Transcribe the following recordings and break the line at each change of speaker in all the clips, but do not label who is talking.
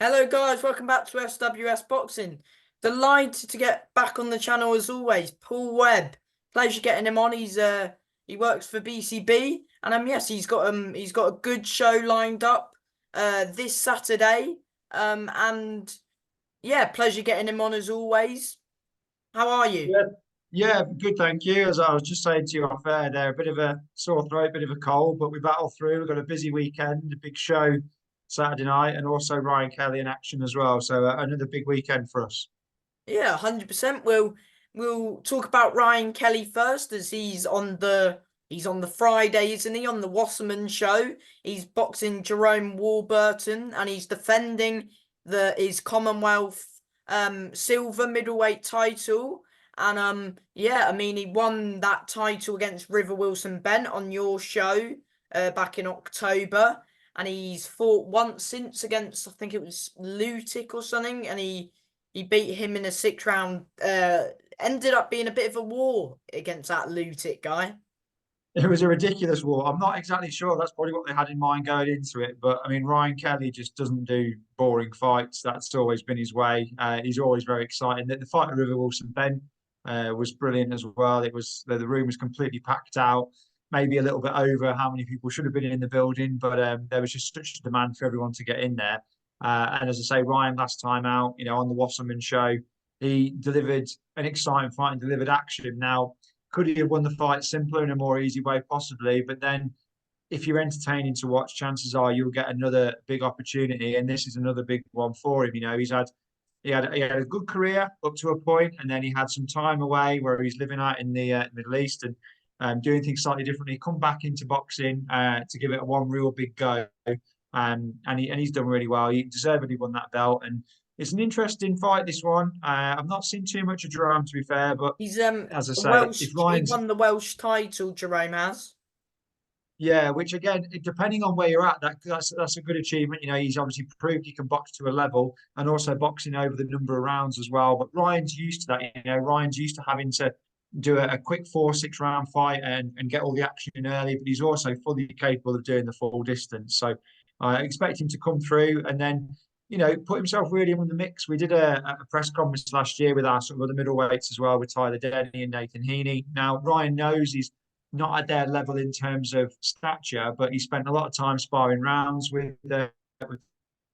Hello guys, welcome back to SWS Boxing. Delighted to get back on the channel as always. Paul Webb. Pleasure getting him on. He works for BCB and yes, he's got a good show lined up this Saturday. And yeah, pleasure getting him on as always. How are you?
Yeah, yeah, good, thank you. As I was just saying to you off air, there a bit of a sore throat, bit of a cold, but we battle through. We've got a busy weekend, a big show Saturday night, and also Ryan Kelly in action as well. So another big weekend for us.
Yeah, 100%. We'll talk about Ryan Kelly first as he's on the Friday, isn't he? On the Wasserman show. He's boxing Jerome Warburton and he's defending his Commonwealth silver middleweight title. And yeah, I mean he won that title against River Wilson Bent on your show back in October. And he's fought once since against I think it was Lutic or something, and he beat him in a 6 round. Ended up being a bit of a war against that Lutic guy.
It was a ridiculous war. I'm not exactly sure that's probably what they had in mind going into it, but I mean Ryan Kelly just doesn't do boring fights. That's always been his way. He's always very exciting. The fight at River Wilson Ben was brilliant as well. It was the room was completely packed out, maybe a little bit over how many people should have been in the building, but there was just such a demand for everyone to get in there. And as I say, Ryan last time out, on the Wasserman show, he delivered an exciting fight and delivered action. Now, could he have won the fight simpler in a more easy way? Possibly, but then if you're entertaining to watch, chances are you'll get another big opportunity, and this is another big one for him. He had a good career up to a point, and then he had some time away where he's living out in the Middle East and doing things slightly differently. Come back into boxing to give it a one real big go, and he's done really well. He deservedly won that belt, and it's an interesting fight. This one, I've not seen too much of Jerome to be fair, but
He's
as I
a
say, if
Welsh. He
Ryan's
won the Welsh title. Jerome has.
yeah, which again, depending on where you're at, that's a good achievement. He's obviously proved he can box to a level and also boxing over the number of rounds as well. But Ryan's used to that. Ryan's used to having to do a quick 4 6 round fight and get all the action in early, but he's also fully capable of doing the full distance. So I expect him to come through and then, put himself really in the mix. We did a press conference last year with our sort of other middleweights as well, with Tyler Denny and Nathan Heaney. Now, Ryan knows he's not at their level in terms of stature, but he spent a lot of time sparring rounds with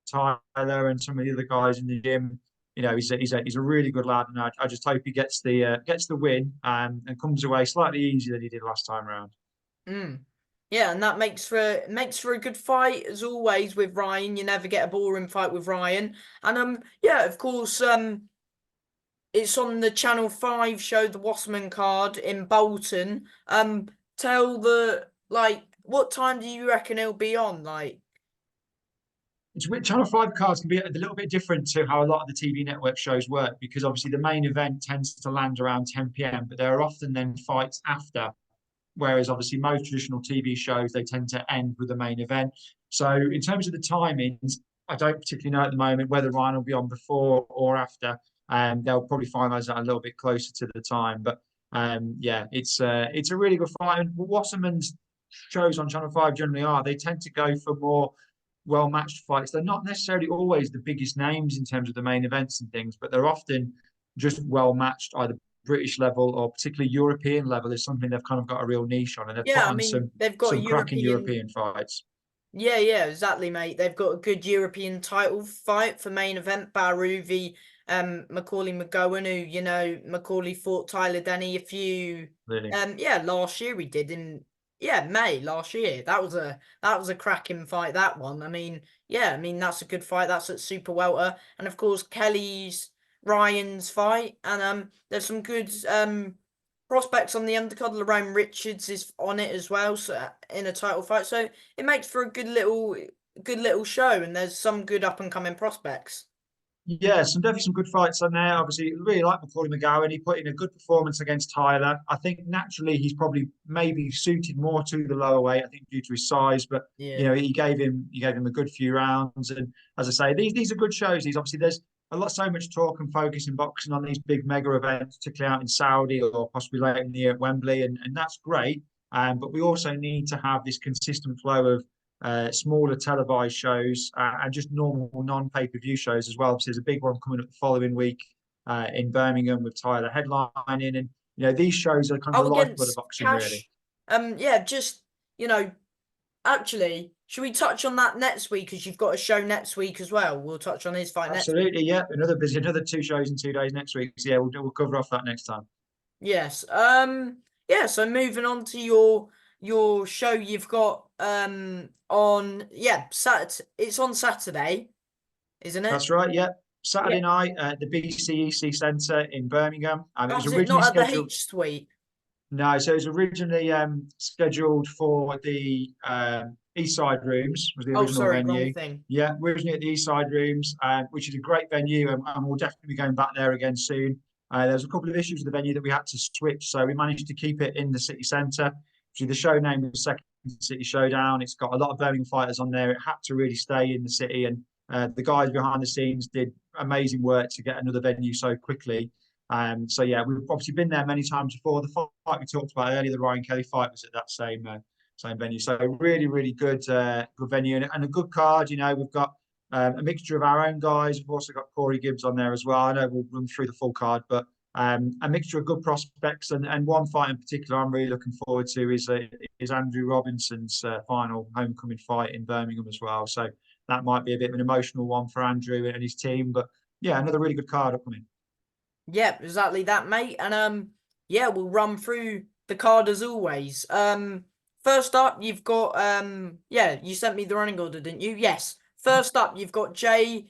Tyler and some of the other guys in the gym. He's a really good lad, and I just hope he gets the win and comes away slightly easier than he did last time round.
Mm. Yeah, and that makes for a good fight as always with Ryan. You never get a boring fight with Ryan. And yeah, of course, it's on the Channel 5 show, the Wasserman card in Bolton. Tell the like what time do you reckon it'll be on? Like,
Channel 5 cards can be a little bit different to how a lot of the TV network shows work because obviously the main event tends to land around 10 p.m., but there are often then fights after. Whereas obviously most traditional TV shows, they tend to end with the main event. So in terms of the timings, I don't particularly know at the moment whether Ryan will be on before or after. They'll probably finalise that a little bit closer to the time. But yeah, it's a really good fight. And Wasserman's shows on Channel 5 generally are. They tend to go for more well-matched fights. They're not necessarily always the biggest names in terms of the main events and things, but they're often just well-matched, either British level or particularly European level is something they've kind of got a real niche on, and they've put
yeah, I
on
mean
some
they've got a
some cracking
European.
European fights.
Yeah, yeah, exactly, mate. They've got a good European title fight for main event. Baru v Macaulay McGowan, who Macaulay fought Tyler Denny a few
Really.
yeah, last year we did in yeah, May last year. That was a cracking fight, that one. I mean, yeah, I mean that's a good fight. That's at super welter. And of course Kelly's Ryan's fight. And there's some good prospects on the undercard. Lorraine Richards is on it as well, so in a title fight. So it makes for a good little show, and there's some good up and coming prospects.
Yeah, definitely some good fights on there. Obviously, really like Macaulay McGowan. He put in a good performance against Tyler. I think naturally he's probably maybe suited more to the lower weight. I think due to his size, but
Yeah.
he gave him a good few rounds. And as I say, these are good shows. These obviously there's so much talk and focus in boxing on these big mega events, particularly out in Saudi or possibly later in the year at Wembley, and that's great. But we also need to have this consistent flow smaller televised shows, and just normal non-pay-per-view shows as well. So there's a big one coming up the following week in Birmingham with Tyler headlining, and these shows are kind of
Oh,
the lifeblood of
against
boxing, really.
Cash. Yeah, just you know, actually, should we touch on that next week? Because you've got a show next week as well. We'll touch on his fight next week.
Absolutely, yeah. Another 2 shows in 2 days next week. So yeah, we'll cover off that next time.
Yes. Yeah, so moving on to your show you've got on it's on Saturday, isn't it?
That's right, yeah.
Yeah.
Saturday night at the BCEC Centre in Birmingham. It
Oh,
was
is it
originally
not at the
scheduled.
H Suite?
No, so it was originally scheduled for the East Side Rooms, was the
Oh,
original
sorry, wrong
venue.
thing.
Yeah, originally at the East Side Rooms, which is a great venue, and we'll definitely be going back there again soon. There was a couple of issues with the venue that we had to switch, so we managed to keep it in the city centre. Actually, the show name was Second City Showdown. It's got a lot of Birmingham fighters on there. It had to really stay in the city, and the guys behind the scenes did amazing work to get another venue so quickly. So yeah, we've obviously been there many times before. The fight we talked about earlier, the Ryan Kelly fight, was at that same venue. So really, really good venue, and a good card. We've got a mixture of our own guys. We've also got Corey Gibbs on there as well. I know we'll run through the full card, but a mixture of good prospects, and one fight in particular I'm really looking forward to is Andrew Robinson's final homecoming fight in Birmingham as well. So that might be a bit of an emotional one for Andrew and his team, but yeah, another really good card upcoming.
Yeah, exactly that, mate. And yeah, we'll run through the card as always. First up, you've got yeah, you sent me the running order, didn't you? Yes. First up, you've got Jay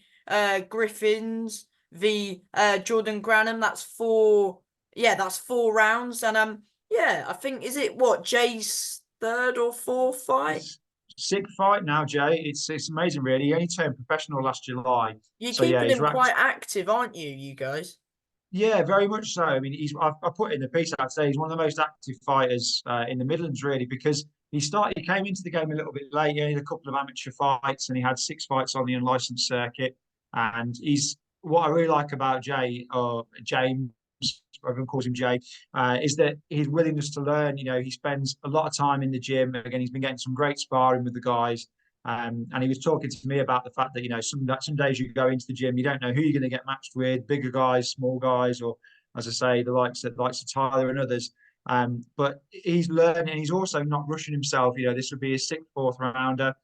Griffins v Jordan Granham. That's four. Yeah, that's 4 rounds. And yeah, I think is it what Jay's third or fourth fight?
Sick fight now, Jay. It's amazing, really. He only turned professional last July,
You're
so yeah,
keeping
he's
him
ranked.
quite active, aren't you, you guys?
Yeah, very much so. I mean, I put in the piece, I'd say he's one of the most active fighters in the Midlands, really, because he came into the game a little bit late. He had a couple of amateur fights, and he had 6 fights on the unlicensed circuit. And he's what I really like about Jay, or James, everyone calls him Jay, is that his willingness to learn. He spends a lot of time in the gym. Again, he's been getting some great sparring with the guys. And he was talking to me about the fact that some days you go into the gym, you don't know who you're going to get matched with, bigger guys, small guys, or as I say, the likes of Tyler and others. But he's learning. He's also not rushing himself. This would be his sixth, fourth rounder.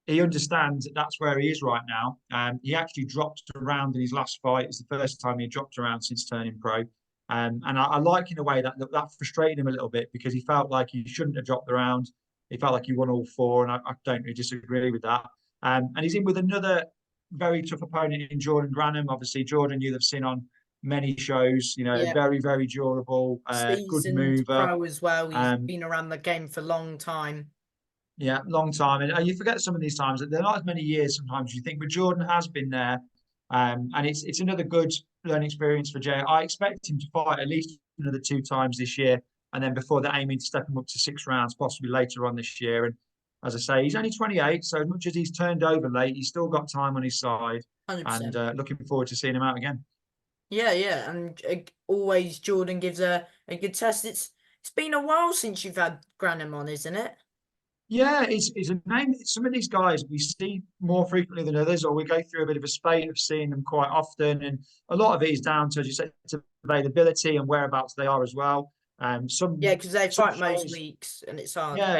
He understands that that's where he is right now. He actually dropped a round in his last fight. It's the first time he dropped around since turning pro. And I like in a way that frustrated him a little bit because he felt like he shouldn't have dropped the round. He felt like he won all four, and I don't really disagree with that. And he's in with another very tough opponent in Jordan Granham. Obviously, Jordan, you'll have seen on many shows.
Yeah.
Very, very durable, good
Seasoned
mover.
pro as well. He's
Um,
been around the game for a long time.
yeah, long time. And you forget some of these times that they're not as many years sometimes you think, but Jordan has been there. And it's another good learning experience for Jay. I expect him to fight at least another 2 times this year. And then before that, aiming to step him up to 6 rounds, possibly later on this year. And as I say, he's only 28. So as much as he's turned over late, he's still got time on his side. And
100%.
looking forward to seeing him out again.
Yeah, yeah. And always Jordan gives a good test. It's been a while since you've had Granham on, isn't it?
Yeah, it's a name. Some of these guys we see more frequently than others, or we go through a bit of a spate of seeing them quite often. And a lot of it is down to, as you said, to availability and whereabouts they are as well.
Yeah,
Some
because they
some
fight most
shows,
weeks and it's hard.
yeah,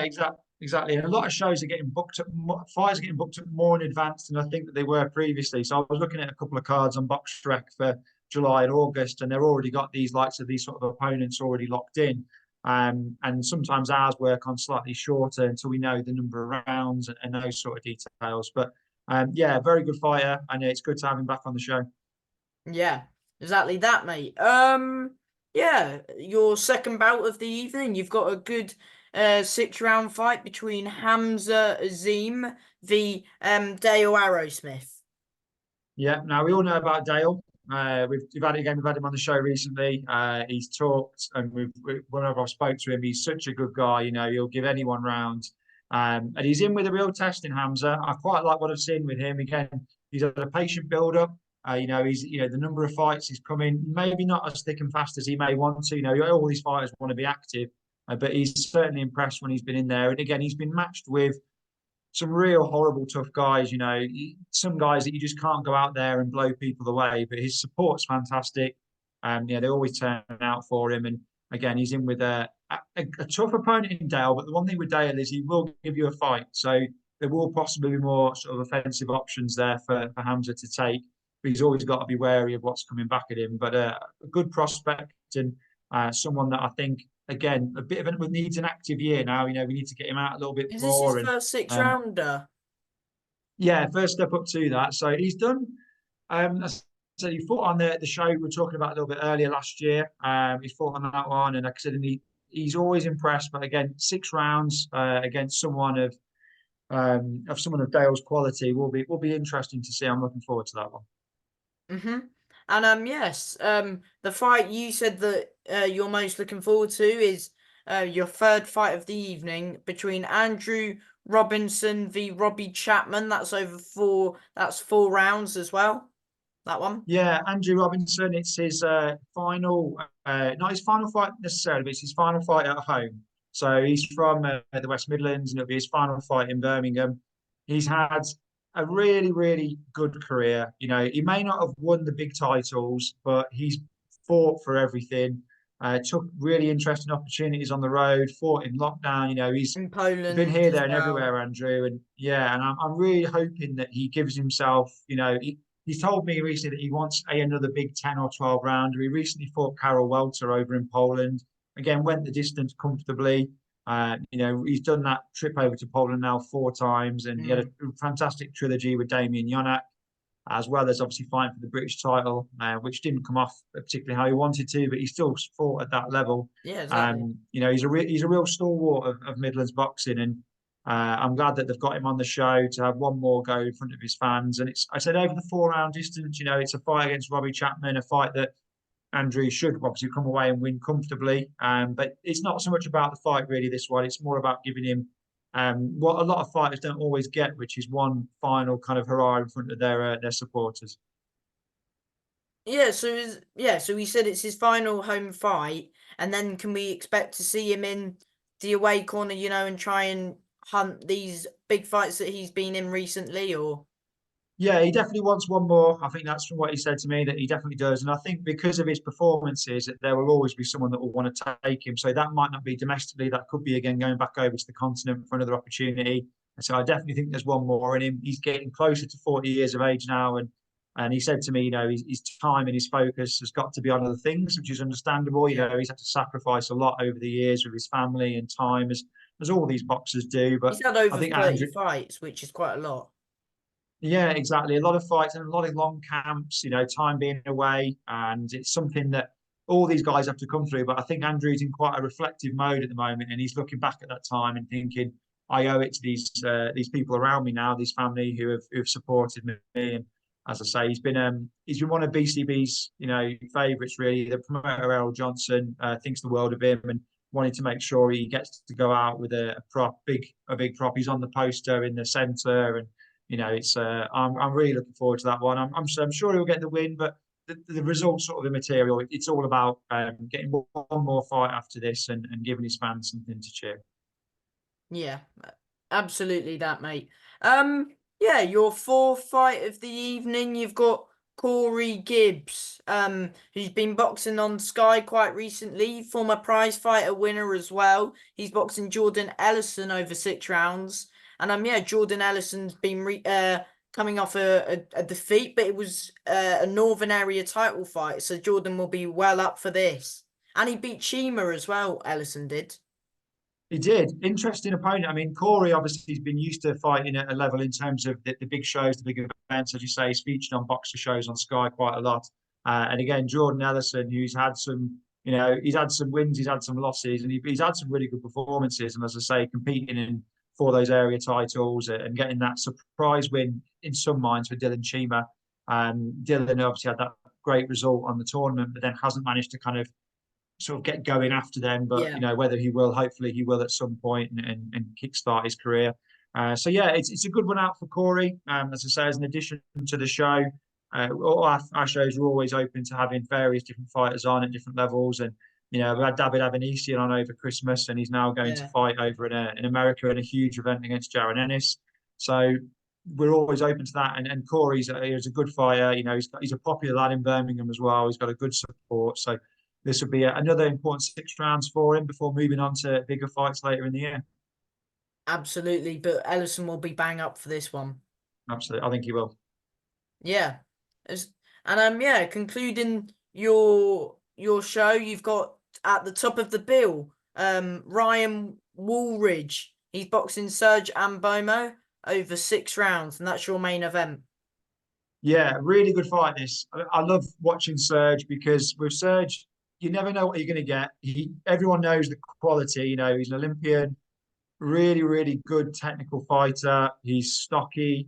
exactly. And a lot of shows are getting booked up. Fires are getting booked up more in advance than I think that they were previously. So I was looking at a couple of cards on BoxRec for July and August, and they're already got these likes of these sort of opponents already locked in. And sometimes ours work on slightly shorter until we know the number of rounds and those sort of details. But yeah, very good fighter, and it's good to have him back on the show.
Yeah, exactly that, mate. Yeah, your second bout of the evening, you've got a good 6 round fight between Hamza Azim v Dale Arrowsmith.
Yeah, now we all know about Dale. We've had it again. We've had him on the show recently. He's talked, and whenever I've spoke to him, he's such a good guy. He'll give anyone round. And he's in with a real test in Hamza. I quite like what I've seen with him. Again, he's had a patient build up. He's the number of fights he's coming, maybe not as thick and fast as he may want to. All these fighters want to be active, but he's certainly impressed when he's been in there. And again, he's been matched with some real horrible tough guys. Some guys that you just can't go out there and blow people away. But his support's fantastic. Yeah, they always turn out for him. And again, he's in with a tough opponent in Dale. But the one thing with Dale is he will give you a fight. So there will possibly be more sort of offensive options there for Hamza to take. But he's always got to be wary of what's coming back at him. But a good prospect and someone that I think, again, a bit of needs an active year now. We need to get him out a little bit
Is this his
more. And
first six
um,
rounder?
yeah, first step up to that. So he's done. So he fought on the show we were talking about a little bit earlier last year. He fought on that one, and like I said, he's always impressed. But again, 6 rounds against someone of someone of Dale's quality will be interesting to see. I'm looking forward to that one.
Mm-hmm. And yes, the fight you said that you're most looking forward to is your third fight of the evening between Andrew Robinson v Robbie Chapman. That's 4 rounds as well. That one.
Yeah, Andrew Robinson. It's his final, not his final fight necessarily, but it's his final fight at home. So he's from the West Midlands, and it'll be his final fight in Birmingham. He's had a really, really good career. He may not have won the big titles, but he's fought for everything. Took really interesting opportunities on the road. Fought in lockdown. He's
In
been
Poland
here,
as
there, and
well.
everywhere, Andrew. And yeah, and I'm really hoping that he gives himself. He's told me recently that he wants another big 10 or 12 rounder. He recently fought Karol Welter over in Poland. Again, went the distance comfortably. He's done that trip over to Poland now 4 times, and he had a fantastic trilogy with Damien Yonak, as well as obviously fighting for the British title, which didn't come off particularly how he wanted to, but he still fought at that level.
Yeah, exactly.
He's a real stalwart of Midlands boxing, and I'm glad that they've got him on the show to have one more go in front of his fans. And I said over the 4 round distance, it's a fight against Robbie Chapman, a fight that Andrew should obviously come away and win comfortably. But it's not so much about the fight really. This one, it's more about giving him what a lot of fighters don't always get, which is one final kind of hurrah in front of their supporters.
So he said it's his final home fight, and then can we expect to see him in the away corner, and try and hunt these big fights that he's been in recently, or?
Yeah, he definitely wants one more. I think that's from what he said to me that he definitely does. And I think because of his performances, that there will always be someone that will want to take him. So that might not be domestically. That could be, again, going back over to the continent for another opportunity. And so I definitely think there's one more in him. He's getting closer to 40 years of age now. And he said to me, his time and his focus has got to be on other things, which is understandable.
Yeah.
He's had to sacrifice a lot over the years with his family and time, as all these boxers do. But
He's had
I
over
think
30
Andrew,
fights, which is quite a lot.
yeah, exactly. A lot of fights and a lot of long camps, time being away. And it's something that all these guys have to come through. But I think Andrew's in quite a reflective mode at the moment. And he's looking back at that time and thinking, I owe it to these people around me now, these family who've supported me. And as I say, he's been one of BCB's, favourites really. The promoter Errol Johnson thinks the world of him and wanted to make sure he gets to go out with a big prop. He's on the poster in the centre, and it's I'm really looking forward to that one. I'm sure he'll get the win, but the results sort of immaterial. It's all about getting one more fight after this and giving his fans something to cheer.
Yeah, absolutely that, mate. Yeah, your fourth fight of the evening, you've got Corey Gibbs, who's been boxing on Sky quite recently, former prize fighter winner as well. He's boxing Jordan Ellison over 6 rounds. And yeah, Jordan Ellison's been coming off a defeat, but it was a Northern Area title fight, so Jordan will be well up for this. And he beat Shima as well, Ellison did.
He did. Interesting opponent. I mean, Corey obviously has been used to fighting at a level in terms of the big shows, the big events. As you say, he's featured on boxer shows on Sky quite a lot. And again, Jordan Ellison, who's had some, he's had some wins, he's had some losses, and he's had some really good performances. And as I say, competing for those area titles and getting that surprise win in some minds for Dylan Chima. Dylan obviously had that great result on the tournament, but then hasn't managed to kind of sort of get going after them. But
Yeah.
whether he will, hopefully he will at some point and kickstart his career. So yeah, it's a good one out for Corey. As I say, as an addition to the show, all our shows are always open to having various different fighters on at different levels. And we had David Avanesian on over Christmas, and he's now going to
Yeah.
fight over in America in a huge event against Jaron Ennis. So we're always open to that. And Corey's he's a good fighter. He's a popular lad in Birmingham as well. He's got a good support. So this will be another important 6 rounds for him before moving on to bigger fights later in the year.
Absolutely, but Ellison will be bang up for this one.
Absolutely, I think he will.
Yeah. And yeah, concluding your show, you've got at the top of the bill, Ryan Woolridge. He's boxing Serge Ambomo over 6 rounds, and that's your main event.
Yeah, really good fight. I love watching Serge because with Serge, you never know what you're going to get. Everyone knows the quality. He's an Olympian, really, really good technical fighter. He's stocky.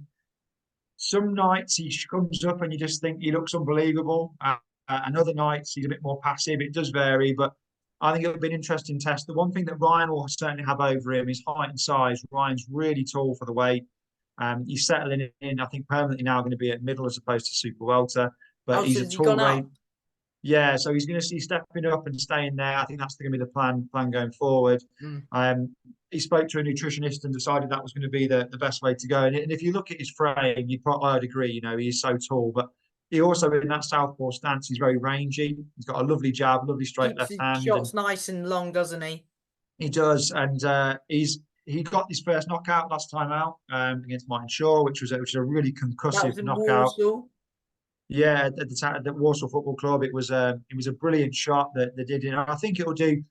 Some nights he comes up and you just think he looks unbelievable. And other nights he's a bit more passive. It does vary, but I think it'll be an interesting test. The one thing that Ryan will certainly have over him is height and size. Ryan's really tall for the weight. He's settling in, I think, permanently now going to be at middle as opposed to super welter. But
Oh,
he's
so
a
has he
tall
gone
range.
up?
Yeah, so he's going to see stepping up and staying there. I think that's going to be the plan going forward.
Mm.
He spoke to a nutritionist and decided that was going to be the best way to go. And if you look at his frame, I'd agree. He's so tall, but he also in that southpaw stance, he's very rangy. He's got a lovely jab, lovely straight
Keeps
left
his
hand, and
shots nice and long, doesn't he?
he does. And he got his first knockout last time out against Martin Shaw, which was a really
That
concussive
was in
knockout.
Warsaw.
Yeah, at the Warsaw Football Club, it was a brilliant shot that they did, and I think it will do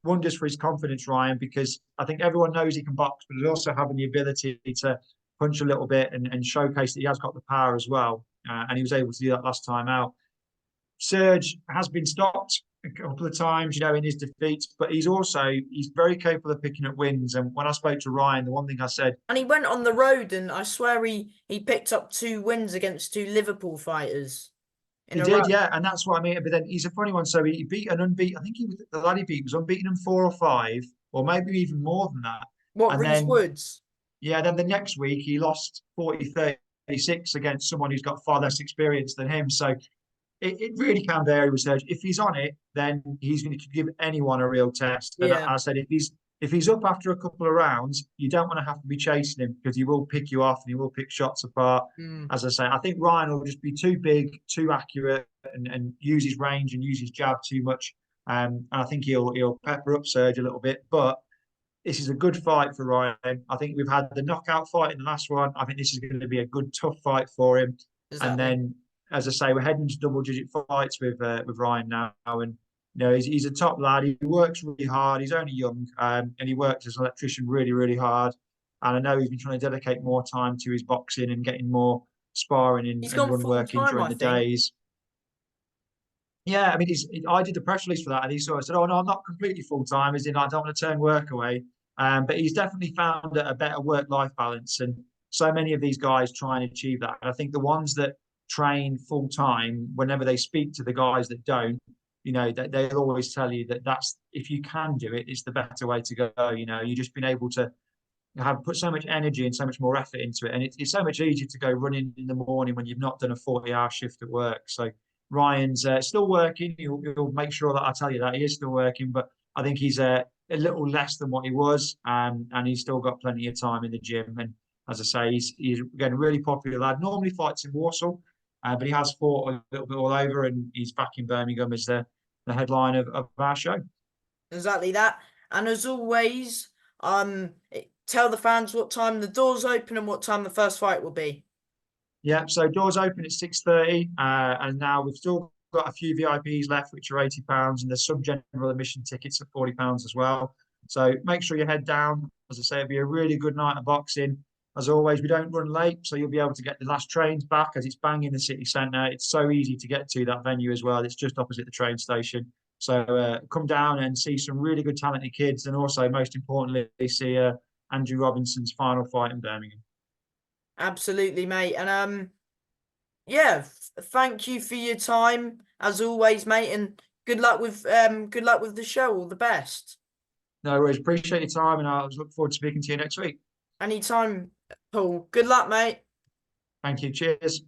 wonders for his confidence, Ryan, because I think everyone knows he can box, but he's also having the ability to punch a little bit and showcase that he has got the power as well, and he was able to do that last time out. Serge has been stopped a couple of times, in his defeats, but he's very capable of picking up wins. And when I spoke to Ryan, the one thing I said,
And he went on the road, and I swear he picked up 2 wins against 2 Liverpool fighters in
he
a row.
did, yeah, and that's what I mean. But then he's a funny one. So he beat an unbeaten. I think the lad he beat was unbeaten in 4 or 5, or maybe even more than that.
What,
And
Reese
then,
Woods?
yeah, then the next week he lost 40-36 against someone who's got far less experience than him. So it really can vary with Serge. If he's on it, then he's going to give anyone a real test. And
Yeah.
I said, if he's up after a couple of rounds, you don't want to have to be chasing him because he will pick you off and he will pick shots apart.
Mm.
As I say, I think Ryan will just be too big, too accurate, and use his range and use his jab too much. And I think he'll pepper up Serge a little bit. But this is a good fight for Ryan. I think we've had the knockout fight in the last one. I think this is going to be a good, tough fight for him. And
Exactly.
then, as I say, we're heading to double-digit fights with Ryan now, and he's a top lad. He works really hard. He's only young, and he works as an electrician really, really hard. And I know he's been trying to dedicate more time to his boxing and getting more sparring
He's
and
gone
run
full
work in
time,
during
I
the
think.
days. Yeah, I mean, I did the press release for that, and he sort of said, "Oh no, I'm not completely full time, as in I don't want to turn work away." But he's definitely found a better work-life balance, and so many of these guys try and achieve that. And I think the ones that train full time, whenever they speak to the guys that don't, they'll always tell you that that's if you can do it, it's the better way to go. You've just been able to have put so much energy and so much more effort into it. And it's so much easier to go running in the morning when you've not done a 40-hour shift at work. So Ryan's still working. He'll make sure that I tell you that he is still working, but I think he's a little less than what he was, and he's still got plenty of time in the gym. And as I say, he's again a really popular lad. Normally fights in Warsaw, but he has fought a little bit all over, and he's back in Birmingham as the headline of our show.
Exactly that. And as always, tell the fans what time the doors open and what time the first fight will be.
Yeah, so doors open at 6:30, and now we've still got a few VIPs left, which are £80, and there's some general admission tickets at £40 as well. So make sure you head down. As I say, it'll be a really good night of boxing. As always, we don't run late, so you'll be able to get the last trains back as it's bang in the city centre. It's so easy to get to that venue as well. It's just opposite the train station. So come down and see some really good, talented kids, and also, most importantly, see Andrew Robinson's final fight in Birmingham.
Absolutely, mate. And yeah, thank you for your time as always, mate. And good luck with the show. All the best.
No worries. Appreciate your time, and I look forward to speaking to you next week.
Anytime, Paul. Good luck, mate.
Thank you. Cheers.